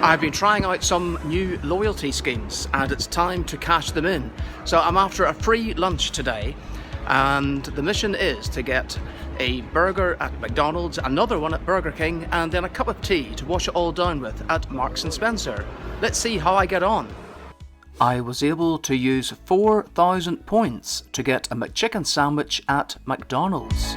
I've been trying out some new loyalty schemes and it's time to cash them in. So I'm after a free lunch today, and the mission is to get a burger at McDonald's, another one at Burger King, and then a cup of tea to wash it all down with at Marks and Spencer. Let's see how I get on. I was able to use 4,000 points to get a McChicken Sandwich at McDonald's.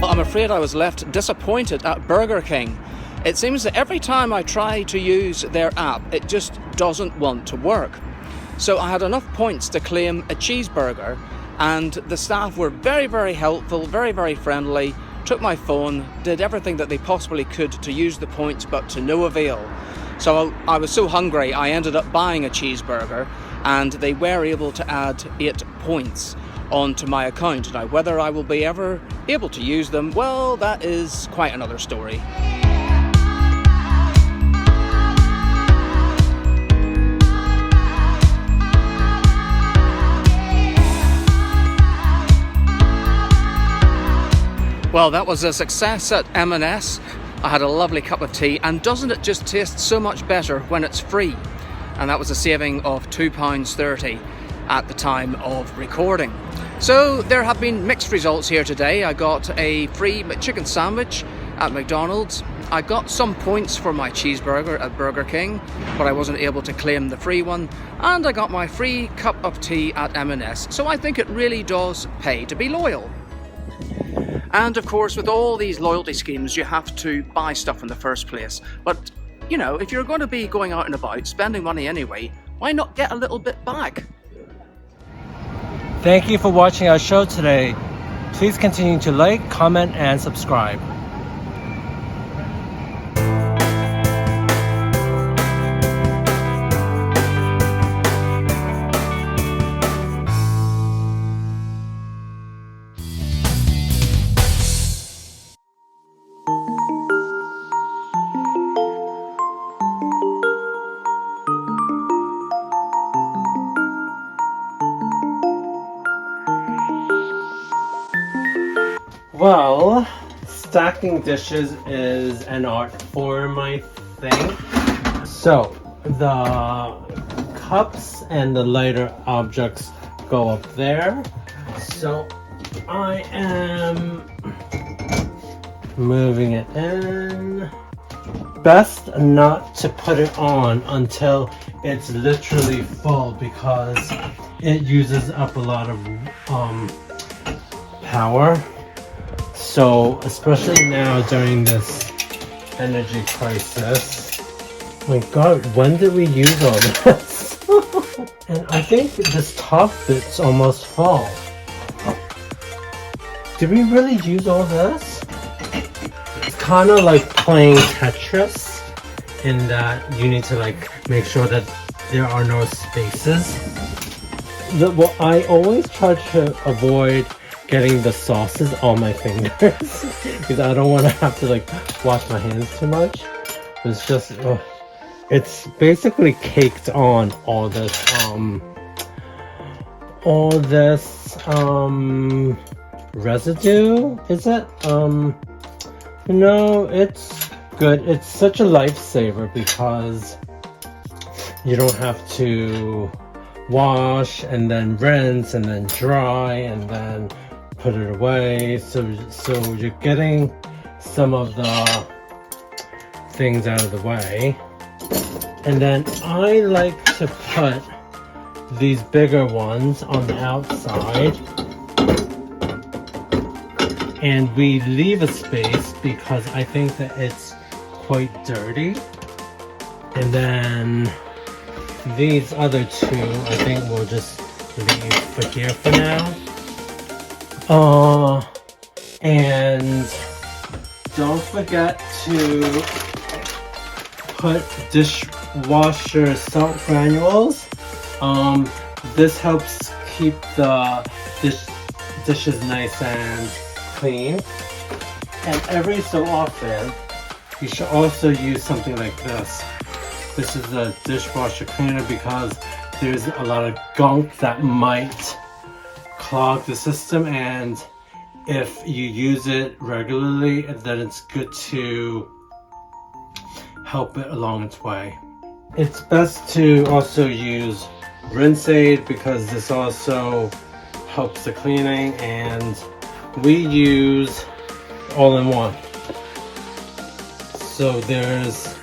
I'm afraid I was left disappointed at Burger King. It seems that every time I try to use their app, it just doesn't want to work. So I had enough points to claim a cheeseburger, and the staff were very, very helpful, very, very friendly, took my phone, did everything that they possibly could to use the points, but to no avail. So I was so hungry, I ended up buying a cheeseburger, and they were able to add 8 points onto my account. Now, whether I will be ever able to use them, well, that is quite another story. Well, that was a success at M&S. I had a lovely cup of tea, and doesn't it just taste so much better when it's free? And that was a saving of £2.30 at the time of recording. So there have been mixed results here today. I got a free McChicken Sandwich at McDonald's. I got some points for my cheeseburger at Burger King, but I wasn't able to claim the free one. And I got my free cup of tea at M&S. So I think it really does pay to be loyal. And of course, with all these loyalty schemes, you have to buy stuff in the first place. But, you know, if you're going to be going out and about, spending money anyway, why not get a little bit back? Thank you for watching our show today. Please continue to like, comment, and subscribe. Well, stacking dishes is an art form, I think. So, the cups and the lighter objects go up there. So, I am moving it in. Best not to put it on until it's literally full, because it uses up a lot of power. So, especially now during this energy crisis. My god, when did we use all this? And I think this top bit's almost full. Did we really use all this? It's kind of like playing Tetris, in that you need to like make sure that there are no spaces. Well, I always try to avoid getting the sauces on my fingers because I don't want to have to like wash my hands too much. It's just it's basically caked on all this residue, is it? No, it's good. It's such a lifesaver because you don't have to wash and then rinse and then dry and then put it away, so you're getting some of the things out of the way. And then I like to put these bigger ones on the outside, and we leave a space because I think that it's quite dirty. And then these other two I think we'll just leave for here for now. And don't forget to put dishwasher salt granules. This helps keep the dishes nice and clean. And every so often, You should also use something like this. This is a dishwasher cleaner because there's a lot of gunk that might clog the system, and if you use it regularly, then it's good to help it along its way. It's best to also use rinse aid because this also helps the cleaning, and we use all-in-one. So there's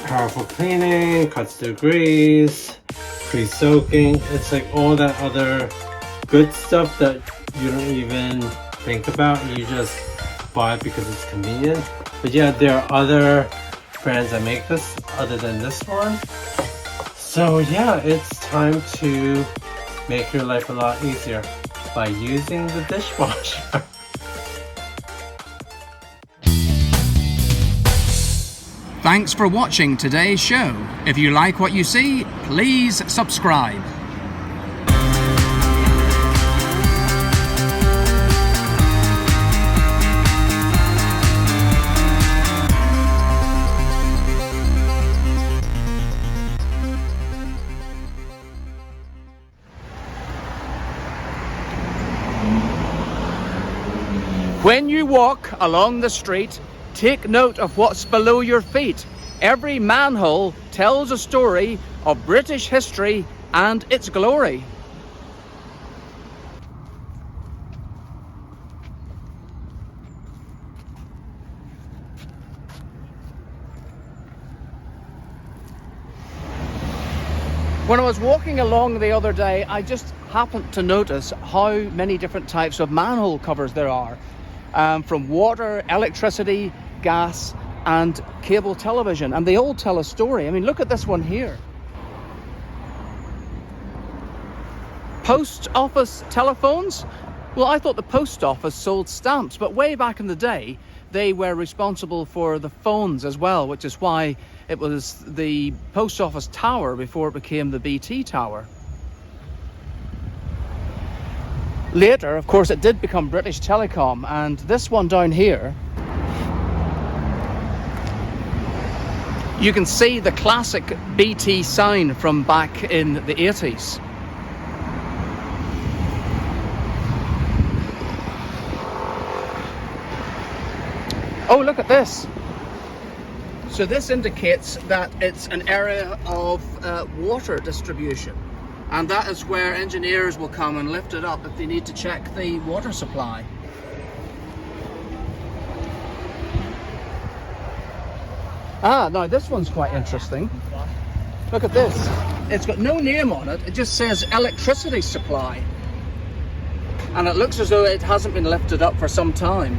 powerful cleaning, cuts through grease, pre-soaking. It's like all that other good stuff that you don't even think about. You just buy it because it's convenient. But yeah, there are other brands that make this other than this one. So yeah, it's time to make your life a lot easier by using the dishwasher. Thanks for watching today's show. If you like what you see, please subscribe. When you walk along the street, take note of what's below your feet. Every manhole tells a story of British history and its glory. When I was walking along the other day, I just happened to notice how many different types of manhole covers there are. From water, electricity, gas and cable television, and they all tell a story. I mean, look at this one here. Post office telephones? Well, I thought the post office sold stamps, but way back in the day they were responsible for the phones as well, which is why it was the post office tower before it became the BT tower. Later, of course, it did become British Telecom, and this one down here, you can see the classic BT sign from back in the 80s. Oh, look at this. So this indicates that it's an area of water distribution. And that is where engineers will come and lift it up if they need to check the water supply. Ah, now this one's quite interesting. Look at this. It's got no name on it. It just says electricity supply. And it looks as though it hasn't been lifted up for some time.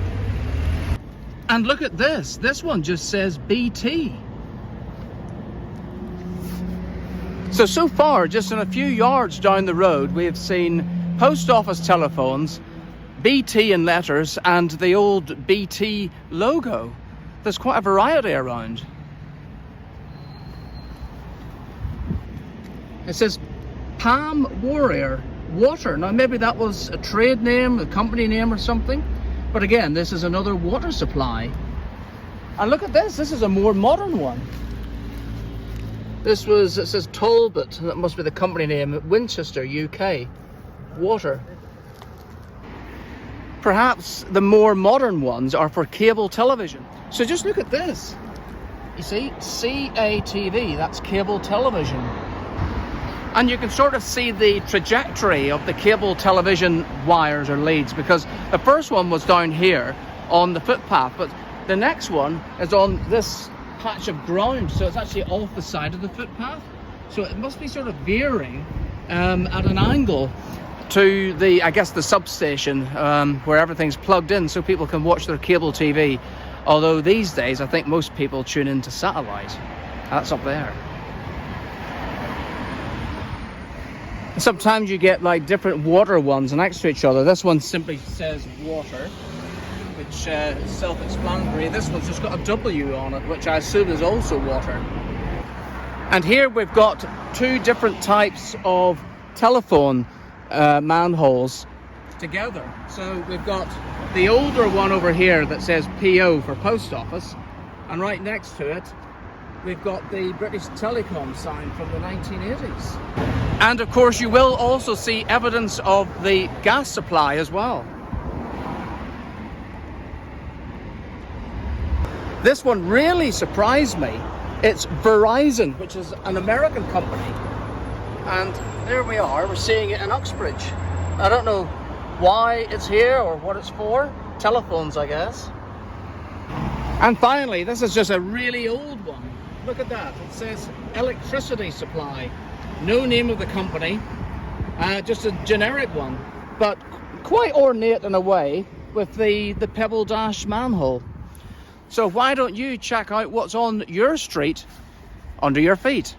And look at this. This one just says BT. So far, just in a few yards down the road, we have seen post office telephones, BT in letters, and the old BT logo. There's quite a variety around. It says Palm Warrior Water. Now maybe that was a trade name, a company name or something. But again, this is another water supply. And look at this. This is a more modern one. It says Talbot, that must be the company name, Winchester, UK, water. Perhaps the more modern ones are for cable television. So just look at this. You see, CATV, that's cable television. And you can sort of see the trajectory of the cable television wires or leads, because the first one was down here on the footpath, but the next one is on this patch of ground, so it's actually off the side of the footpath. So it must be sort of veering at an angle to the, I guess, the substation where everything's plugged in so people can watch their cable TV. Although these days I think most people tune into satellite. That's up there. Sometimes you get like different water ones next to each other. This one simply says water, which is self-explanatory. This one's just got a W on it, which I assume is also water. And here we've got two different types of telephone manholes together. So we've got the older one over here that says PO for post office, And right next to it, we've got the British Telecom sign from the 1980s. And of course, you will also see evidence of the gas supply as well. This one really surprised me. It's Verizon, which is an American company. And there we are, we're seeing it in Uxbridge. I don't know why it's here or what it's for. Telephones, I guess. And finally, this is just a really old one. Look at that, it says electricity supply. No name of the company, just a generic one, but quite ornate in a way with the pebble dash manhole. So why don't you check out what's on your street under your feet?